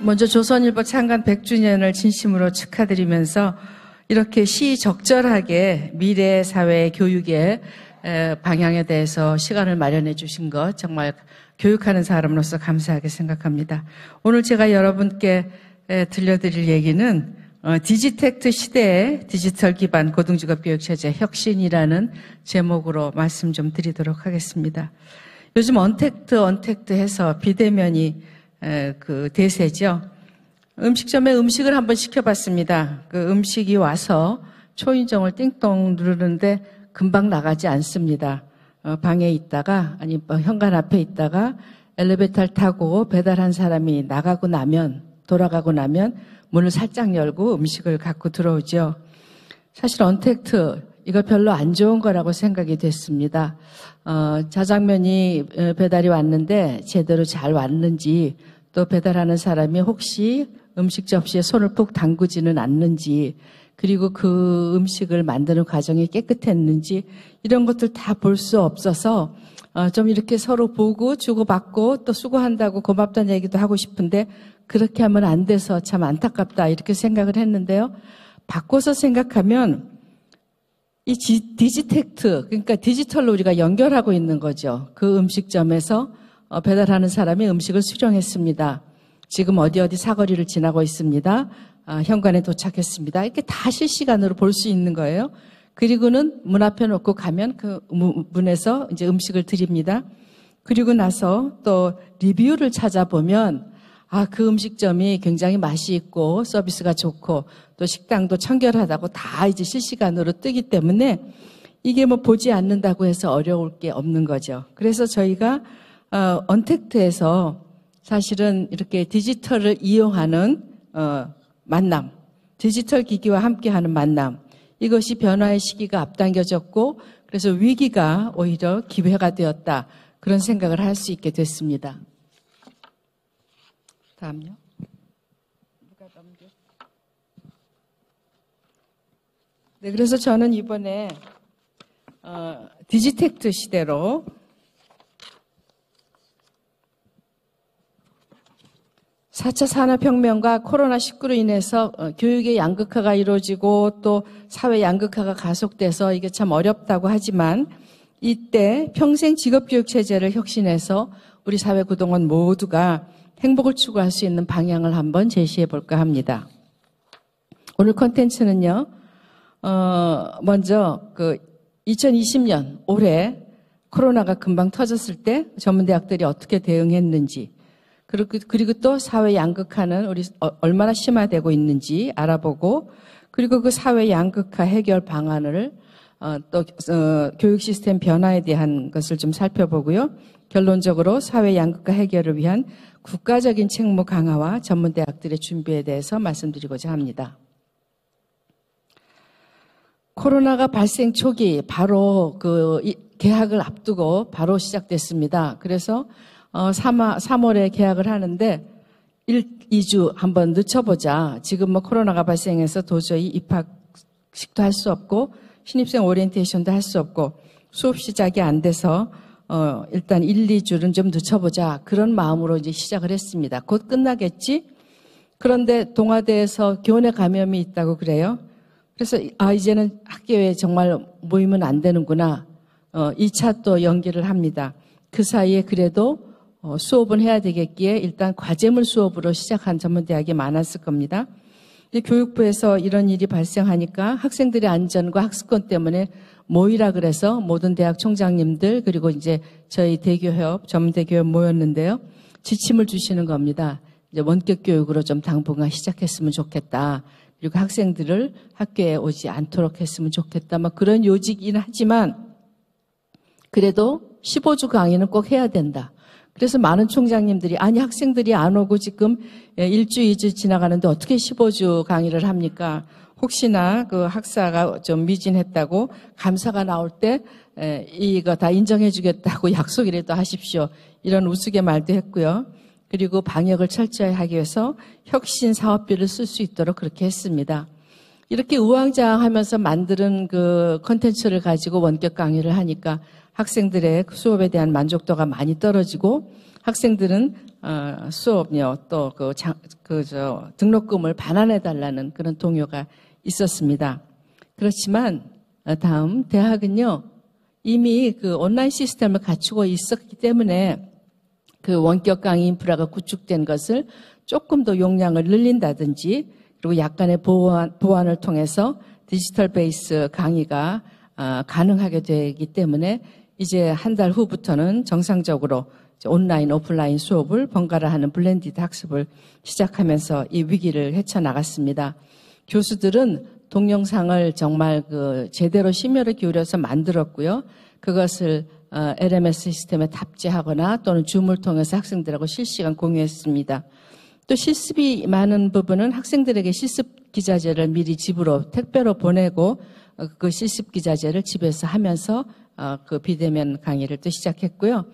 먼저 조선일보 창간 100주년을 진심으로 축하드리면서 이렇게 시적절하게 미래 사회 교육의 방향에 대해서 시간을 마련해 주신 것 정말 교육하는 사람으로서 감사하게 생각합니다. 오늘 제가 여러분께 들려드릴 얘기는 디지텍트 시대의 디지털 기반 고등직업교육체제 혁신이라는 제목으로 말씀 좀 드리도록 하겠습니다. 요즘 언택트 해서 비대면이 그 대세죠. 음식점에 음식을 한번 시켜봤습니다. 그 음식이 와서 초인종을 띵동 누르는데 금방 나가지 않습니다. 방에 있다가 아니 현관 앞에 있다가 엘리베이터를 타고 배달한 사람이 돌아가고 나면 문을 살짝 열고 음식을 갖고 들어오죠. 사실 언택트 이거 별로 안 좋은 거라고 생각이 됐습니다. 자장면이 배달이 왔는데 제대로 잘 왔는지 또 배달하는 사람이 혹시 음식 접시에 손을 푹 담그지는 않는지 그리고 그 음식을 만드는 과정이 깨끗했는지 이런 것들 다 볼 수 없어서 좀 이렇게 서로 보고 주고받고 또 수고한다고 고맙다는 얘기도 하고 싶은데 그렇게 하면 안 돼서 참 안타깝다 이렇게 생각을 했는데요. 바꿔서 생각하면 이 디지텍트 그러니까 디지털로 우리가 연결하고 있는 거죠. 그 음식점에서 배달하는 사람이 음식을 수령했습니다. 지금 어디 사거리를 지나고 있습니다. 현관에 도착했습니다. 이렇게 다 실시간으로 볼 수 있는 거예요. 그리고는 문 앞에 놓고 가면 그 문에서 이제 음식을 드립니다. 그리고 나서 또 리뷰를 찾아보면 그 음식점이 굉장히 맛이 있고 서비스가 좋고 또 식당도 청결하다고 다 이제 실시간으로 뜨기 때문에 이게 뭐 보지 않는다고 해서 어려울 게 없는 거죠. 그래서 저희가 언택트에서 사실은 이렇게 디지털을 이용하는 만남, 디지털 기기와 함께하는 만남 이것이 변화의 시기가 앞당겨졌고 그래서 위기가 오히려 기회가 되었다 그런 생각을 할 수 있게 됐습니다. 다음요. 네, 그래서 저는 이번에 디지텍트 시대로 4차 산업혁명과 코로나19로 인해서 교육의 양극화가 이루어지고 또 사회 양극화가 가속돼서 이게 참 어렵다고 하지만 이때 평생 직업교육체제를 혁신해서 우리 사회 구동원 모두가 행복을 추구할 수 있는 방향을 한번 제시해 볼까 합니다. 오늘 콘텐츠는요. 먼저 2020년 올해 코로나가 금방 터졌을 때 전문대학들이 어떻게 대응했는지 그리고 또 사회 양극화는 우리 얼마나 심화되고 있는지 알아보고 그리고 그 사회 양극화 해결 방안을 또 교육 시스템 변화에 대한 것을 좀 살펴보고요. 결론적으로 사회 양극화 해결을 위한 국가적인 책무 강화와 전문대학들의 준비에 대해서 말씀드리고자 합니다. 코로나가 발생 초기 바로 개학을 앞두고 바로 시작됐습니다. 그래서 3월에 개학을 하는데 2주 한번 늦춰보자. 지금 코로나가 발생해서 도저히 입학식도 할 수 없고 신입생 오리엔테이션도 할 수 없고 수업 시작이 안 돼서 일단 1, 2주는 좀 늦춰보자. 그런 마음으로 이제 시작을 했습니다. 곧 끝나겠지? 그런데 동아대에서 교내 감염이 있다고 그래요. 그래서 이제는 학교에 정말 모이면 안 되는구나. 2차 또 연기를 합니다. 그 사이에 그래도 수업은 해야 되겠기에 일단 과제물 수업으로 시작한 전문대학이 많았을 겁니다. 교육부에서 이런 일이 발생하니까 학생들의 안전과 학습권 때문에 모이라 그래서 모든 대학 총장님들 그리고 이제 저희 대교협, 전문대교협 모였는데요. 지침을 주시는 겁니다. 이제 원격 교육으로 좀 당분간 시작했으면 좋겠다. 그리고 학생들을 학교에 오지 않도록 했으면 좋겠다. 그런 요직이긴 하지만 그래도 15주 강의는 꼭 해야 된다. 그래서 많은 총장님들이 학생들이 안 오고 지금 1주, 2주 지나가는데 어떻게 15주 강의를 합니까? 혹시나 그 학사가 좀 미진했다고 감사가 나올 때 이거 다 인정해 주겠다고 약속이라도 하십시오. 이런 우스개 말도 했고요. 그리고 방역을 철저히 하기 위해서 혁신 사업비를 쓸 수 있도록 그렇게 했습니다. 이렇게 우왕좌왕하면서 만드는 그 콘텐츠를 가지고 원격 강의를 하니까 학생들의 수업에 대한 만족도가 많이 떨어지고 학생들은 수업료 또 등록금을 반환해달라는 그런 동요가 있었습니다. 그렇지만 다음 대학은요 이미 그 온라인 시스템을 갖추고 있었기 때문에 그 원격 강의 인프라가 구축된 것을 조금 더 용량을 늘린다든지 그리고 약간의 보완을 통해서 디지털 베이스 강의가 가능하게 되기 때문에 이제 한 달 후부터는 정상적으로 온라인, 오프라인 수업을 번갈아 하는 블렌디드 학습을 시작하면서 이 위기를 헤쳐나갔습니다. 교수들은 동영상을 정말 제대로 심혈을 기울여서 만들었고요. 그것을 LMS 시스템에 탑재하거나 또는 줌을 통해서 학생들하고 실시간 공유했습니다. 또 실습이 많은 부분은 학생들에게 실습 기자재를 미리 집으로 택배로 보내고 그 실습 기자재를 집에서 하면서 그 비대면 강의를 또 시작했고요.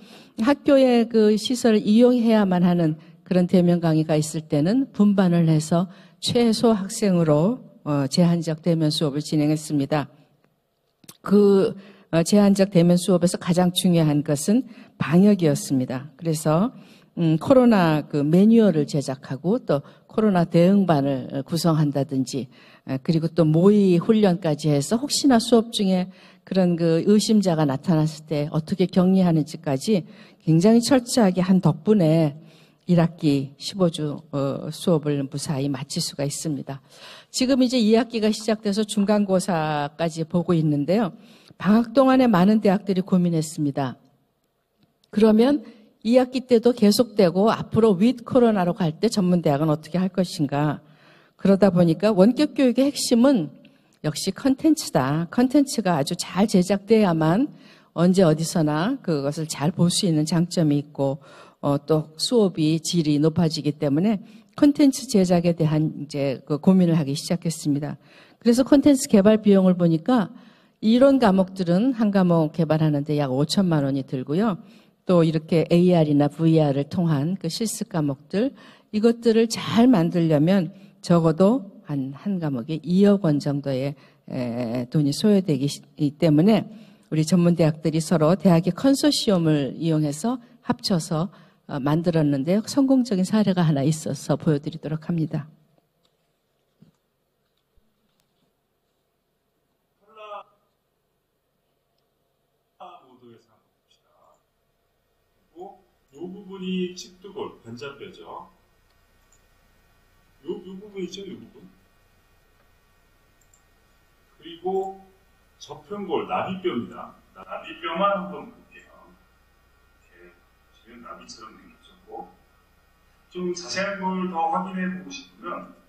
학교의 그 시설을 이용해야만 하는 그런 대면 강의가 있을 때는 분반을 해서 최소 학생으로 제한적 대면 수업을 진행했습니다. 그 제한적 대면 수업에서 가장 중요한 것은 방역이었습니다. 그래서 코로나 그 매뉴얼을 제작하고 또 코로나 대응반을 구성한다든지 그리고 또 모의 훈련까지 해서 혹시나 수업 중에 그런 그 의심자가 나타났을 때 어떻게 격리하는지까지 굉장히 철저하게 한 덕분에 1학기 15주 수업을 무사히 마칠 수가 있습니다. 지금 이제 2학기가 시작돼서 중간고사까지 보고 있는데요. 방학 동안에 많은 대학들이 고민했습니다. 그러면 2학기 때도 계속되고 앞으로 윗 코로나로 갈 때 전문대학은 어떻게 할 것인가. 그러다 보니까 원격 교육의 핵심은 역시 컨텐츠다. 컨텐츠가 아주 잘 제작돼야만 언제 어디서나 그것을 잘 볼 수 있는 장점이 있고 또 수업이 질이 높아지기 때문에 콘텐츠 제작에 대한 이제 그 고민을 하기 시작했습니다. 그래서 콘텐츠 개발 비용을 보니까 이론 과목들은 한 과목 개발하는데 약 5천만 원이 들고요. 또 이렇게 AR이나 VR을 통한 그 실습 과목들 이것들을 잘 만들려면 적어도 한 과목에 2억 원 정도의 돈이 소요되기 때문에 우리 전문대학들이 서로 대학의 컨소시엄을 이용해서 합쳐서 만들었는데요. 성공적인 사례가 하나 있어서 보여드리도록 합니다. 모드에서 한번 봅시다. 그리고 이 부분이 칩두골, 변자뼈죠. 이 부분이죠, 이 부분. 그리고 저편골, 나비뼈입니다. 나비뼈만 한번 볼게요. 이렇게 보시면 나비처럼 생겼죠. 좀 자세한 걸 더 확인해 보고 싶으면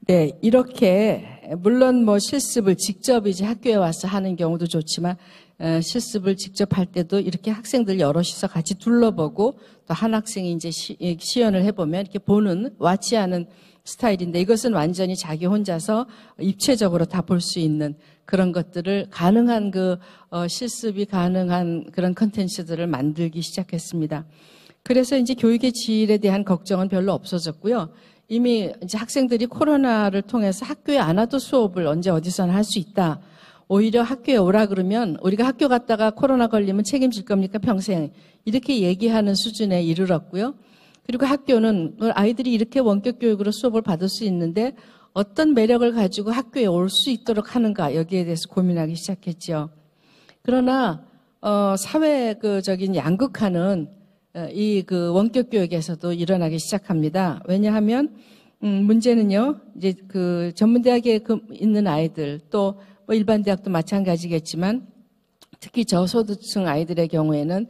네, 이렇게 물론 뭐 실습을 직접 이제 학교에 와서 하는 경우도 좋지만 실습을 직접 할 때도 이렇게 학생들 여럿이서 같이 둘러보고 또 한 학생이 이제 시연을 해보면 이렇게 보는 와치하는 스타일인데 이것은 완전히 자기 혼자서 입체적으로 다 볼 수 있는 그런 것들을 가능한 실습이 가능한 그런 컨텐츠들을 만들기 시작했습니다. 그래서 이제 교육의 질에 대한 걱정은 별로 없어졌고요. 이미 이제 학생들이 코로나를 통해서 학교에 안 와도 수업을 언제 어디서나 할 수 있다. 오히려 학교에 오라 그러면 우리가 학교 갔다가 코로나 걸리면 책임질 겁니까 평생. 이렇게 얘기하는 수준에 이르렀고요. 그리고 학교는 아이들이 이렇게 원격 교육으로 수업을 받을 수 있는데 어떤 매력을 가지고 학교에 올 수 있도록 하는가 여기에 대해서 고민하기 시작했죠. 그러나 사회적인 양극화는 이 원격 교육에서도 일어나기 시작합니다. 왜냐하면 문제는요. 이제 전문대학에 있는 아이들 또 뭐 일반 대학도 마찬가지겠지만 특히 저소득층 아이들의 경우에는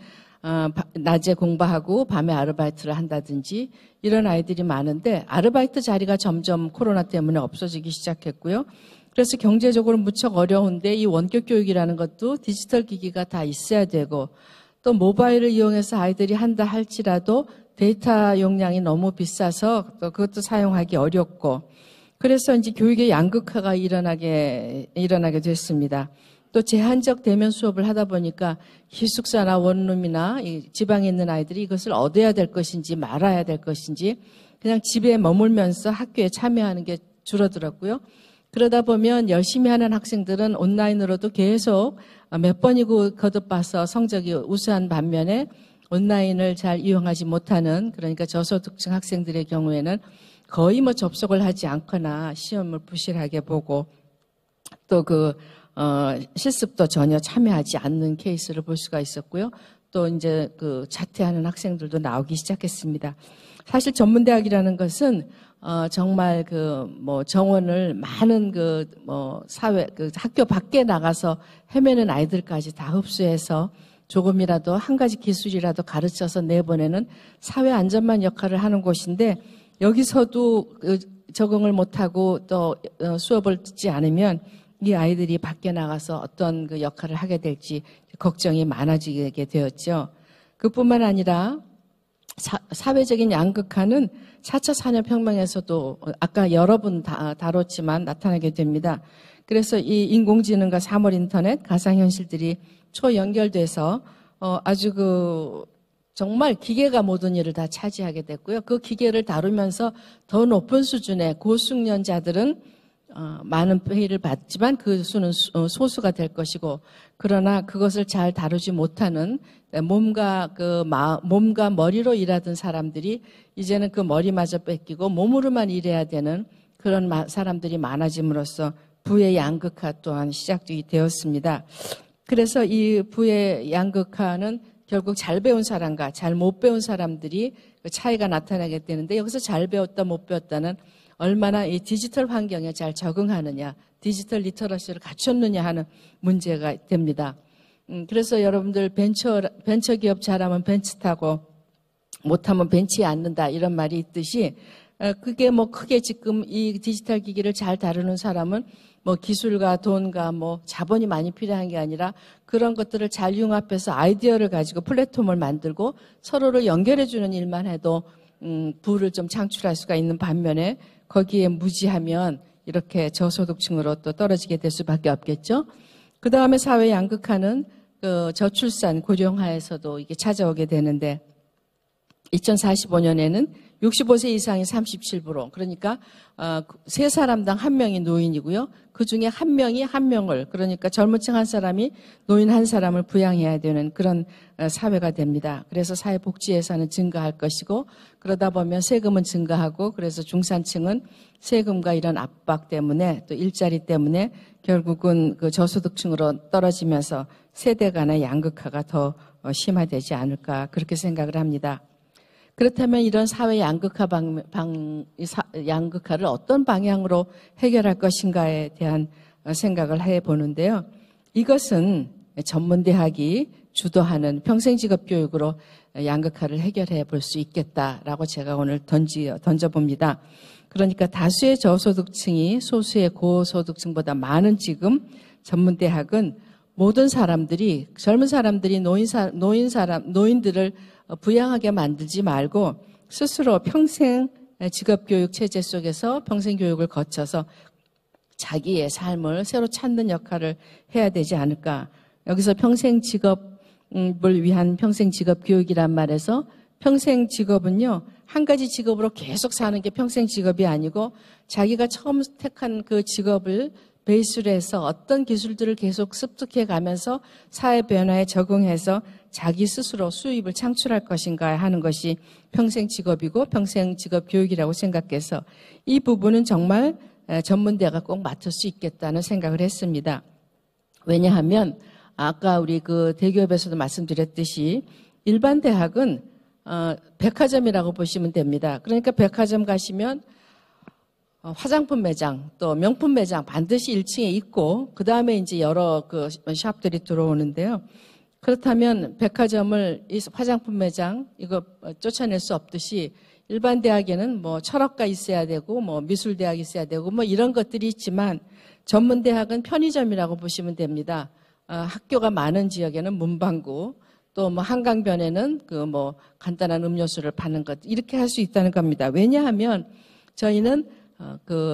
낮에 공부하고 밤에 아르바이트를 한다든지 이런 아이들이 많은데 아르바이트 자리가 점점 코로나 때문에 없어지기 시작했고요. 그래서 경제적으로 무척 어려운데 이 원격 교육이라는 것도 디지털 기기가 다 있어야 되고 또 모바일을 이용해서 아이들이 한다 할지라도 데이터 용량이 너무 비싸서 또 그것도 사용하기 어렵고 그래서 이제 교육의 양극화가 일어나게 됐습니다. 또 제한적 대면 수업을 하다 보니까 기숙사나 원룸이나 이 지방에 있는 아이들이 이것을 얻어야 될 것인지 말아야 될 것인지 그냥 집에 머물면서 학교에 참여하는 게 줄어들었고요. 그러다 보면 열심히 하는 학생들은 온라인으로도 계속 몇 번이고 거듭봐서 성적이 우수한 반면에 온라인을 잘 이용하지 못하는, 그러니까 저소득층 학생들의 경우에는 거의 뭐 접속을 하지 않거나 시험을 부실하게 보고 또 실습도 전혀 참여하지 않는 케이스를 볼 수가 있었고요. 또 이제 자퇴하는 학생들도 나오기 시작했습니다. 사실 전문대학이라는 것은 정말 정원을 많은 학교 밖에 나가서 헤매는 아이들까지 다 흡수해서 조금이라도 한 가지 기술이라도 가르쳐서 내보내는 사회 안전망 역할을 하는 곳인데, 여기서도 적응을 못하고 또 수업을 듣지 않으면 이 아이들이 밖에 나가서 어떤 역할을 하게 될지 걱정이 많아지게 되었죠. 그뿐만 아니라 사회적인 양극화는 4차 산업혁명에서도 아까 여러 분 다뤘지만 나타나게 됩니다. 그래서 이 인공지능과 사물 인터넷, 가상현실들이 초연결돼서 아주 정말 기계가 모든 일을 다 차지하게 됐고요. 그 기계를 다루면서 더 높은 수준의 고숙련자들은 많은 페이를 받지만 그 수는 소수가 될 것이고, 그러나 그것을 잘 다루지 못하는 몸과 머리로 일하던 사람들이 이제는 그 머리마저 뺏기고 몸으로만 일해야 되는 그런 사람들이 많아짐으로써 부의 양극화 또한 시작이 되었습니다. 그래서 이 부의 양극화는 결국 잘 배운 사람과 잘 못 배운 사람들이 차이가 나타나게 되는데, 여기서 잘 배웠다 못 배웠다는 얼마나 이 디지털 환경에 잘 적응하느냐, 디지털 리터러시를 갖췄느냐 하는 문제가 됩니다. 그래서 여러분들 벤처 기업 잘하면 벤치 타고 못하면 벤치에 앉는다 이런 말이 있듯이, 그게 크게 지금 이 디지털 기기를 잘 다루는 사람은 기술과 돈과 자본이 많이 필요한 게 아니라 그런 것들을 잘 융합해서 아이디어를 가지고 플랫폼을 만들고 서로를 연결해주는 일만 해도 부를 좀 창출할 수가 있는 반면에, 거기에 무지하면 이렇게 저소득층으로 또 떨어지게 될 수밖에 없겠죠. 그 다음에 사회 양극화는 저출산 고령화에서도 이게 찾아오게 되는데, 2045년에는 65세 이상이 37%, 그러니까 3사람당 1명이 노인이고요. 그 중에 1명이 1명을, 그러니까 젊은 층 한 사람이 노인 한 사람을 부양해야 되는 그런 사회가 됩니다. 그래서 사회복지 예산은 증가할 것이고, 그러다 보면 세금은 증가하고, 그래서 중산층은 세금과 이런 압박 때문에 또 일자리 때문에 결국은 저소득층으로 떨어지면서 세대 간의 양극화가 더 심화되지 않을까, 그렇게 생각을 합니다. 그렇다면 이런 사회 양극화를 어떤 방향으로 해결할 것인가에 대한 생각을 해보는데요. 이것은 전문대학이 주도하는 평생직업교육으로 양극화를 해결해 볼 수 있겠다라고 제가 오늘 던져봅니다. 그러니까 다수의 저소득층이 소수의 고소득층보다 많은 지금 전문대학은 모든 사람들이, 젊은 사람들이 노인들을 부양하게 만들지 말고 스스로 평생 직업교육 체제 속에서 평생교육을 거쳐서 자기의 삶을 새로 찾는 역할을 해야 되지 않을까. 여기서 평생직업을 위한 평생직업교육이란 말에서, 평생직업은요, 한 가지 직업으로 계속 사는 게 평생직업이 아니고 자기가 처음 택한 그 직업을 베이스로 해서 어떤 기술들을 계속 습득해 가면서 사회 변화에 적응해서 자기 스스로 수입을 창출할 것인가 하는 것이 평생 직업이고 평생 직업 교육이라고 생각해서 이 부분은 정말 전문대가 꼭 맡을 수 있겠다는 생각을 했습니다. 왜냐하면 아까 우리 대기업에서도 말씀드렸듯이 일반 대학은 백화점이라고 보시면 됩니다. 그러니까 백화점 가시면 화장품 매장, 또 명품 매장 반드시 1층에 있고, 그 다음에 이제 여러 샵들이 들어오는데요. 그렇다면 백화점을, 이 화장품 매장, 이거 쫓아낼 수 없듯이 일반 대학에는 철학과 있어야 되고, 미술대학이 있어야 되고, 이런 것들이 있지만 전문대학은 편의점이라고 보시면 됩니다. 학교가 많은 지역에는 문방구, 또 한강변에는 간단한 음료수를 파는 것, 이렇게 할 수 있다는 겁니다. 왜냐하면 저희는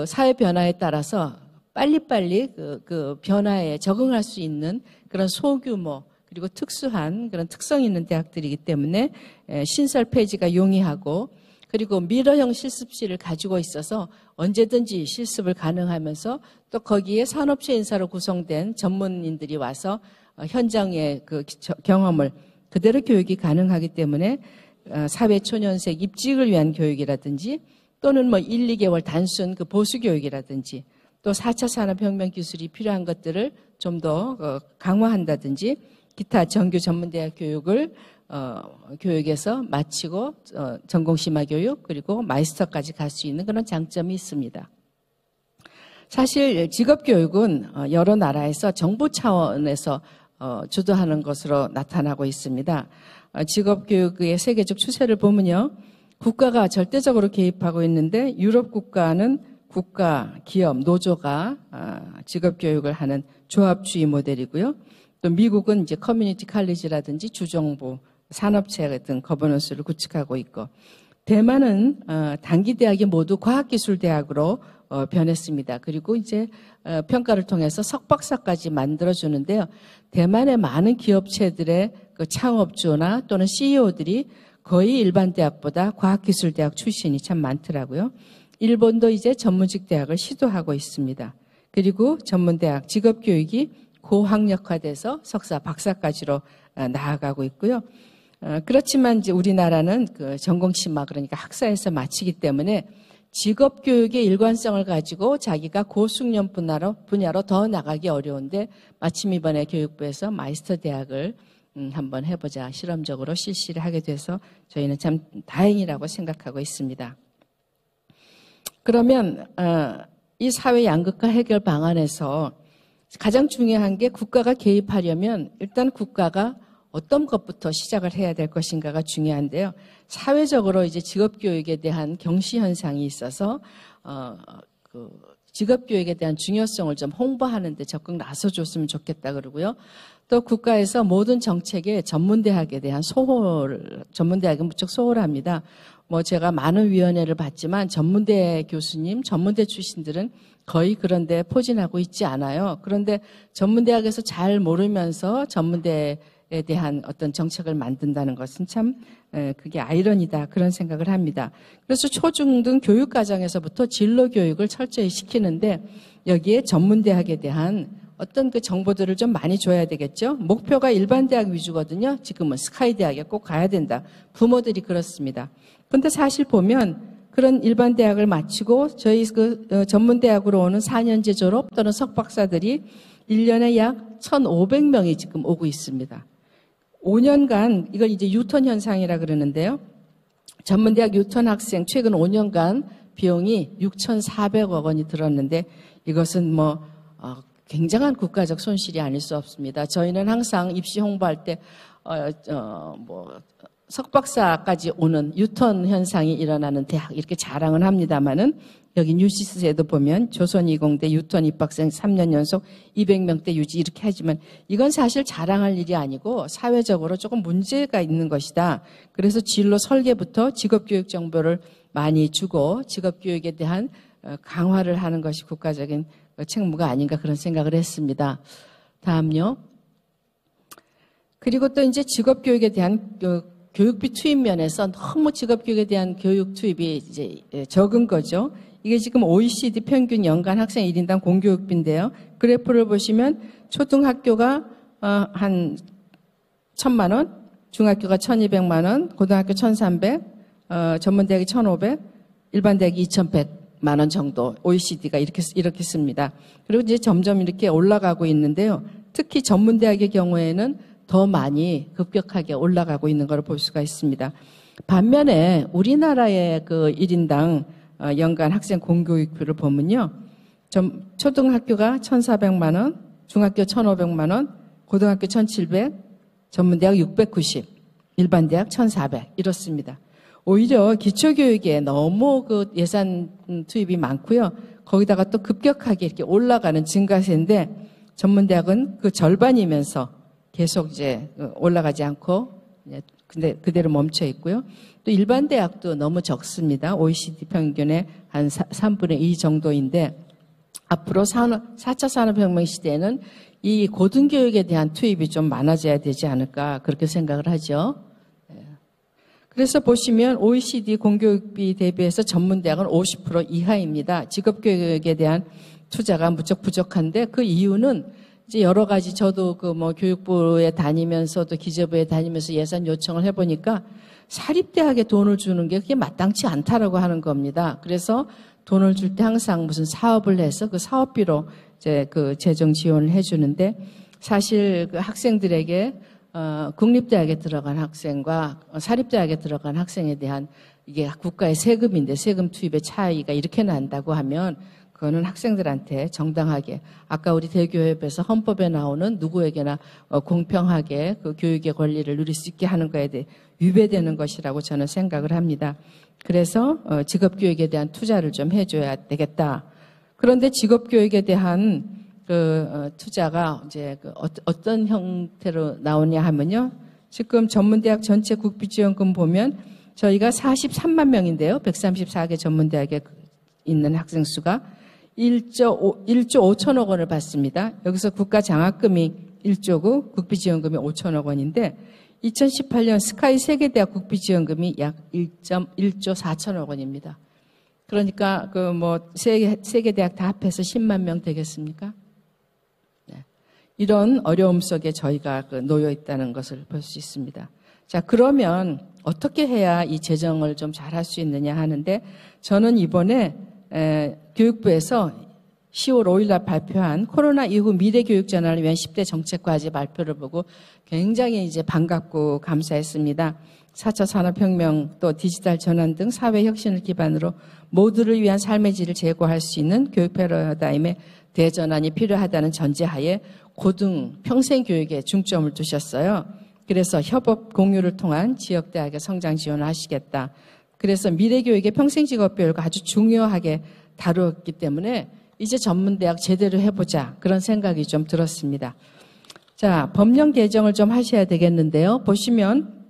사회 변화에 따라서 빨리빨리 그 변화에 적응할 수 있는 그런 소규모 그리고 특수한 그런 특성이 있는 대학들이기 때문에 신설 폐지가 용이하고 그리고 미러형 실습실을 가지고 있어서 언제든지 실습을 가능하면서 또 거기에 산업체 인사로 구성된 전문인들이 와서 현장의 그 경험을 그대로 교육이 가능하기 때문에 사회초년생 입직을 위한 교육이라든지 또는 뭐 1, 2개월 단순 그 보수 교육이라든지 또 4차 산업혁명 기술이 필요한 것들을 좀 더 강화한다든지 기타 정규 전문대학 교육을 교육에서 마치고 전공 심화 교육 그리고 마이스터까지 갈 수 있는 그런 장점이 있습니다. 사실 직업교육은 여러 나라에서 정부 차원에서 주도하는 것으로 나타나고 있습니다. 직업교육의 세계적 추세를 보면요. 국가가 절대적으로 개입하고 있는데 유럽 국가는 국가, 기업, 노조가 직업교육을 하는 조합주의 모델이고요. 또 미국은 이제 커뮤니티 칼리지라든지 주정부, 산업체 같은 거버넌스를 구축하고 있고 대만은 단기 대학이 모두 과학기술대학으로 변했습니다. 그리고 이제 평가를 통해서 석박사까지 만들어주는데요. 대만의 많은 기업체들의 그 창업주나 또는 CEO들이 거의 일반 대학보다 과학기술대학 출신이 참 많더라고요. 일본도 이제 전문직 대학을 시도하고 있습니다. 그리고 전문대학 직업교육이 고학력화돼서 석사, 박사까지로 나아가고 있고요. 그렇지만 이제 우리나라는 그 전공심화 그러니까 학사에서 마치기 때문에 직업교육의 일관성을 가지고 자기가 고숙련 분야로 더 나가기 어려운데 마침 이번에 교육부에서 마이스터 대학을 한번 해보자 실험적으로 실시를 하게 돼서 저희는 참 다행이라고 생각하고 있습니다. 그러면 이 사회 양극화 해결 방안에서 가장 중요한 게 국가가 개입하려면 일단 국가가 어떤 것부터 시작을 해야 될 것인가가 중요한데요. 사회적으로 이제 직업교육에 대한 경시 현상이 있어서 그 직업교육에 대한 중요성을 좀 홍보하는 데 적극 나서줬으면 좋겠다 그러고요. 또 국가에서 모든 정책에 전문대학에 대한 전문대학은 무척 소홀합니다. 뭐 제가 많은 위원회를 봤지만 전문대 교수님, 전문대 출신들은 거의 그런데 포진하고 있지 않아요. 그런데 전문대학에서 잘 모르면서 전문대에 대한 어떤 정책을 만든다는 것은 참 그게 아이러니다 그런 생각을 합니다. 그래서 초중등 교육과정에서부터 진로 교육을 철저히 시키는데 여기에 전문대학에 대한 어떤 그 정보들을 좀 많이 줘야 되겠죠. 목표가 일반 대학 위주거든요. 지금은 스카이 대학에 꼭 가야 된다. 부모들이 그렇습니다. 그런데 사실 보면 그런 일반 대학을 마치고 저희 그 전문대학으로 오는 4년제 졸업 또는 석박사들이 1년에 약 1,500명이 지금 오고 있습니다. 5년간 이걸 이제 유턴 현상이라 그러는데요. 전문대학 유턴 학생 최근 5년간 비용이 6,400억 원이 들었는데 이것은 뭐 굉장한 국가적 손실이 아닐 수 없습니다. 저희는 항상 입시 홍보할 때 석박사까지 오는 유턴 현상이 일어나는 대학 이렇게 자랑을 합니다만은 여기 뉴시스에도 보면 조선이공대 유턴 입학생 3년 연속 200명대 유지 이렇게 하지만 이건 사실 자랑할 일이 아니고 사회적으로 조금 문제가 있는 것이다. 그래서 진로 설계부터 직업교육 정보를 많이 주고 직업교육에 대한 강화를 하는 것이 국가적인 책무가 아닌가 그런 생각을 했습니다. 다음요. 그리고 또 이제 직업교육에 대한 교육비 투입 면에서 너무 직업교육에 대한 교육 투입이 이제 적은 거죠. 이게 지금 OECD 평균 연간 학생 1인당 공교육비인데요. 그래프를 보시면 초등학교가 한 1,000만 원, 중학교가 1,200만 원, 고등학교 1,300, 전문대학이 1,500, 일반대학이 2,100만 원 정도 OECD가 이렇게 씁니다. 그리고 이제 점점 이렇게 올라가고 있는데요. 특히 전문대학의 경우에는 더 많이 급격하게 올라가고 있는 걸 볼 수가 있습니다. 반면에 우리나라의 그 1인당 연간 학생 공교육비를 보면요. 초등학교가 1,400만 원, 중학교 1,500만 원, 고등학교 1,700, 전문대학 690, 일반대학 1,400 이렇습니다. 오히려 기초교육에 너무 그 예산 투입이 많고요. 거기다가 또 급격하게 이렇게 올라가는 증가세인데 전문대학은 그 절반이면서 계속 이제 올라가지 않고 근데 그대로 멈춰 있고요. 또 일반 대학도 너무 적습니다. OECD 평균의 한 3분의 2 정도인데 앞으로 4차 산업혁명 시대에는 이 고등교육에 대한 투입이 좀 많아져야 되지 않을까 그렇게 생각을 하죠. 그래서 보시면 OECD 공교육비 대비해서 전문대학은 50% 이하입니다. 직업교육에 대한 투자가 무척 부족한데 그 이유는 이제 여러 가지 저도 교육부에 다니면서도 기재부에 다니면서 예산 요청을 해보니까 사립대학에 돈을 주는 게 그게 마땅치 않다라고 하는 겁니다. 그래서 돈을 줄 때 항상 무슨 사업을 해서 그 사업비로 이제 그 재정 지원을 해주는데 사실 그 학생들에게 국립대학에 들어간 학생과 사립대학에 들어간 학생에 대한 이게 국가의 세금인데 세금 투입의 차이가 이렇게 난다고 하면 그거는 학생들한테 정당하게 아까 우리 대교협에서 헌법에 나오는 누구에게나 공평하게 그 교육의 권리를 누릴 수 있게 하는 거에 대해 위배되는 것이라고 저는 생각을 합니다. 그래서 직업교육에 대한 투자를 좀 해줘야 되겠다. 그런데 직업교육에 대한 투자가 이제 어떤 형태로 나오냐 하면요. 지금 전문대학 전체 국비지원금 보면 저희가 43만 명인데요. 134개 전문대학에 있는 학생 수가 1조 5천억 원을 받습니다. 여기서 국가 장학금이 1조고 국비지원금이 5천억 원인데 2018년 스카이 세계대학 국비지원금이 약 1.1조 4천억 원입니다. 그러니까 세계대학 다 합해서 10만 명 되겠습니까? 네. 이런 어려움 속에 저희가 놓여 있다는 것을 볼 수 있습니다. 자, 그러면 어떻게 해야 이 재정을 좀 잘할 수 있느냐 하는데 저는 이번에 교육부에서 10월 5일 날 발표한 코로나 이후 미래교육 전환을 위한 10대 정책과제 발표를 보고 굉장히 이제 반갑고 감사했습니다. 4차 산업혁명 또 디지털 전환 등 사회 혁신을 기반으로 모두를 위한 삶의 질을 제고할 수 있는 교육 패러다임의 대전환이 필요하다는 전제하에 고등 평생 교육에 중점을 두셨어요. 그래서 협업 공유를 통한 지역대학의 성장 지원을 하시겠다. 그래서 미래교육의 평생직업교육을 아주 중요하게 다루었기 때문에 이제 전문대학 제대로 해보자 그런 생각이 좀 들었습니다. 자, 법령 개정을 좀 하셔야 되겠는데요. 보시면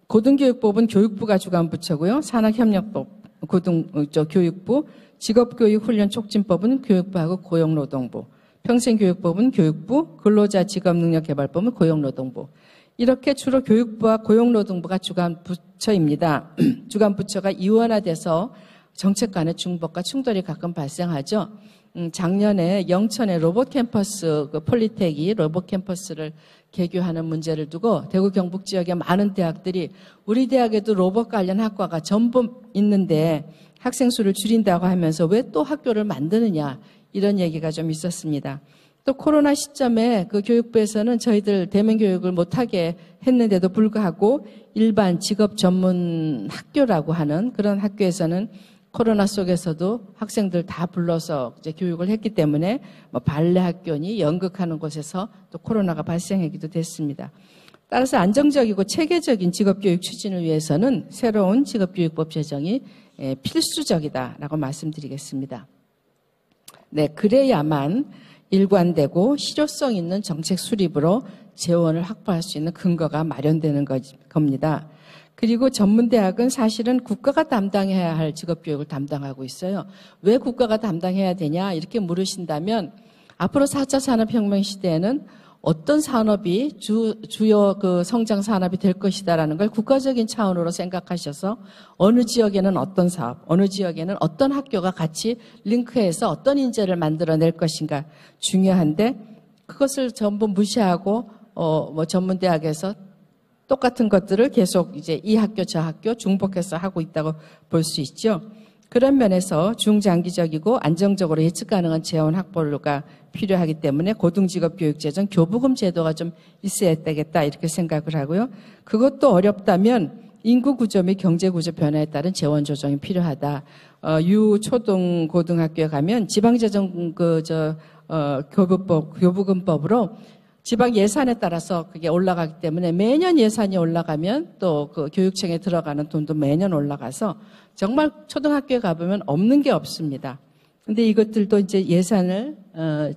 고등교육법은 교육부가 주관 부처고요. 산학협력법 교육부, 직업교육훈련촉진법은 교육부하고 고용노동부, 평생교육법은 교육부, 근로자 직업능력개발법은 고용노동부. 이렇게 주로 교육부와 고용노동부가 주관 부처입니다. 주관 부처가 이원화돼서 정책 간의 중복과 충돌이 가끔 발생하죠. 작년에 영천의 로봇 캠퍼스, 폴리텍이 로봇 캠퍼스를 개교하는 문제를 두고 대구 경북 지역의 많은 대학들이 우리 대학에도 로봇 관련 학과가 전부 있는데 학생 수를 줄인다고 하면서 왜 또 학교를 만드느냐 이런 얘기가 좀 있었습니다. 또 코로나 시점에 그 교육부에서는 저희들 대면 교육을 못하게 했는데도 불구하고 일반 직업 전문 학교라고 하는 그런 학교에서는 코로나 속에서도 학생들 다 불러서 이제 교육을 했기 때문에 발레 학교니 연극하는 곳에서 또 코로나가 발생하기도 됐습니다. 따라서 안정적이고 체계적인 직업교육 추진을 위해서는 새로운 직업교육법 제정이 필수적이다라고 말씀드리겠습니다. 네, 그래야만 일관되고 실효성 있는 정책 수립으로 재원을 확보할 수 있는 근거가 마련되는 겁니다. 그리고 전문대학은 사실은 국가가 담당해야 할 직업교육을 담당하고 있어요. 왜 국가가 담당해야 되냐 이렇게 물으신다면 앞으로 4차 산업혁명 시대에는 어떤 산업이 주요 그 성장 산업이 될 것이다라는 걸 국가적인 차원으로 생각하셔서 어느 지역에는 어떤 사업, 어느 지역에는 어떤 학교가 같이 링크해서 어떤 인재를 만들어낼 것인가 중요한데 그것을 전부 무시하고 전문대학에서 똑같은 것들을 계속 이제 이 학교 저 학교 중복해서 하고 있다고 볼 수 있죠. 그런 면에서 중장기적이고 안정적으로 예측 가능한 재원 확보가 필요하기 때문에 고등직업교육제정 교부금 제도가 좀 있어야 되겠다 이렇게 생각을 하고요. 그것도 어렵다면 인구구조 및 경제구조 변화에 따른 재원 조정이 필요하다. 유초등 고등학교에 가면 지방재정 교부금법으로 지방 예산에 따라서 그게 올라가기 때문에 매년 예산이 올라가면 또 그 교육청에 들어가는 돈도 매년 올라가서 정말 초등학교에 가보면 없는 게 없습니다. 근데 이것들도 이제 예산을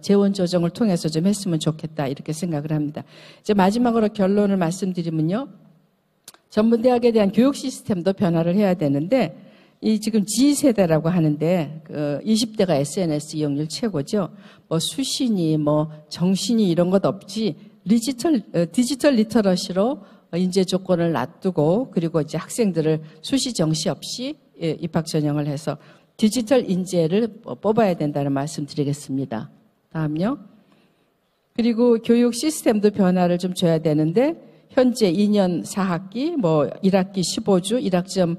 재원 조정을 통해서 좀 했으면 좋겠다 이렇게 생각을 합니다. 이제 마지막으로 결론을 말씀드리면요. 전문대학에 대한 교육 시스템도 변화를 해야 되는데 이 지금 G세대라고 하는데, 20대가 SNS 이용률 최고죠. 뭐 수신이, 뭐 정신이 이런 것 없지, 디지털 리터러시로 인재 조건을 놔두고, 그리고 이제 학생들을 수시 정시 없이 입학 전형을 해서 디지털 인재를 뽑아야 된다는 말씀 드리겠습니다. 다음요. 그리고 교육 시스템도 변화를 좀 줘야 되는데, 현재 2년 4학기, 뭐 1학기 15주, 1학점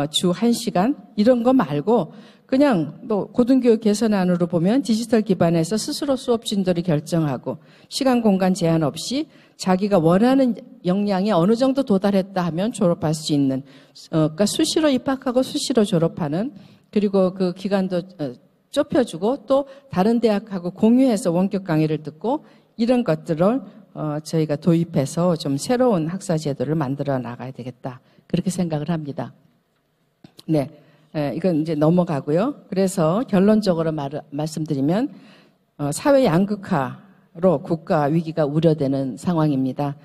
주 1시간 이런 거 말고 그냥 또 고등교육 개선안으로 보면 디지털 기반에서 스스로 수업 진도를 결정하고 시간 공간 제한 없이 자기가 원하는 역량에 어느 정도 도달했다 하면 졸업할 수 있는, 그러니까 수시로 입학하고 수시로 졸업하는, 그리고 그 기간도 좁혀주고 또 다른 대학하고 공유해서 원격 강의를 듣고 이런 것들을 저희가 도입해서 좀 새로운 학사 제도를 만들어 나가야 되겠다. 그렇게 생각을 합니다. 네. 이건 이제 넘어가고요. 그래서 결론적으로 말씀드리면, 사회 양극화로 국가 위기가 우려되는 상황입니다.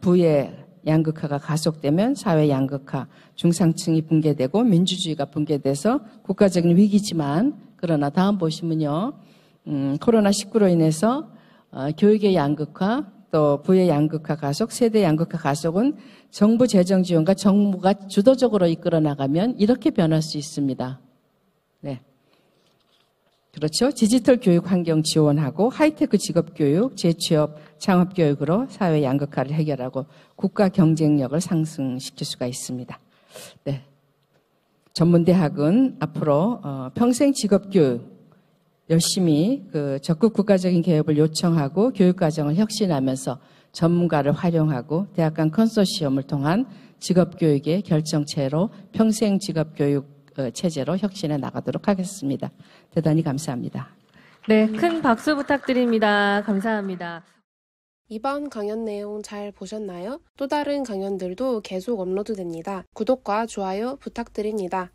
부의 양극화가 가속되면 사회 양극화, 중상층이 붕괴되고 민주주의가 붕괴돼서 국가적인 위기지만, 그러나 다음 보시면요. 코로나19로 인해서 교육의 양극화, 또 부의 양극화 가속, 세대 양극화 가속은 정부 재정 지원과 정부가 주도적으로 이끌어 나가면 이렇게 변할 수 있습니다. 네. 그렇죠. 디지털 교육 환경 지원하고 하이테크 직업 교육, 재취업, 창업 교육으로 사회 양극화를 해결하고 국가 경쟁력을 상승시킬 수가 있습니다. 네. 전문대학은 앞으로 평생 직업 교육 열심히 적극 국가적인 개혁을 요청하고 교육과정을 혁신하면서 전문가를 활용하고 대학 간 컨소시엄을 통한 직업교육의 결정체로 평생 직업교육 체제로 혁신해 나가도록 하겠습니다. 대단히 감사합니다. 네, 큰 박수 부탁드립니다. 감사합니다. 이번 강연 내용 잘 보셨나요? 또 다른 강연들도 계속 업로드됩니다. 구독과 좋아요 부탁드립니다.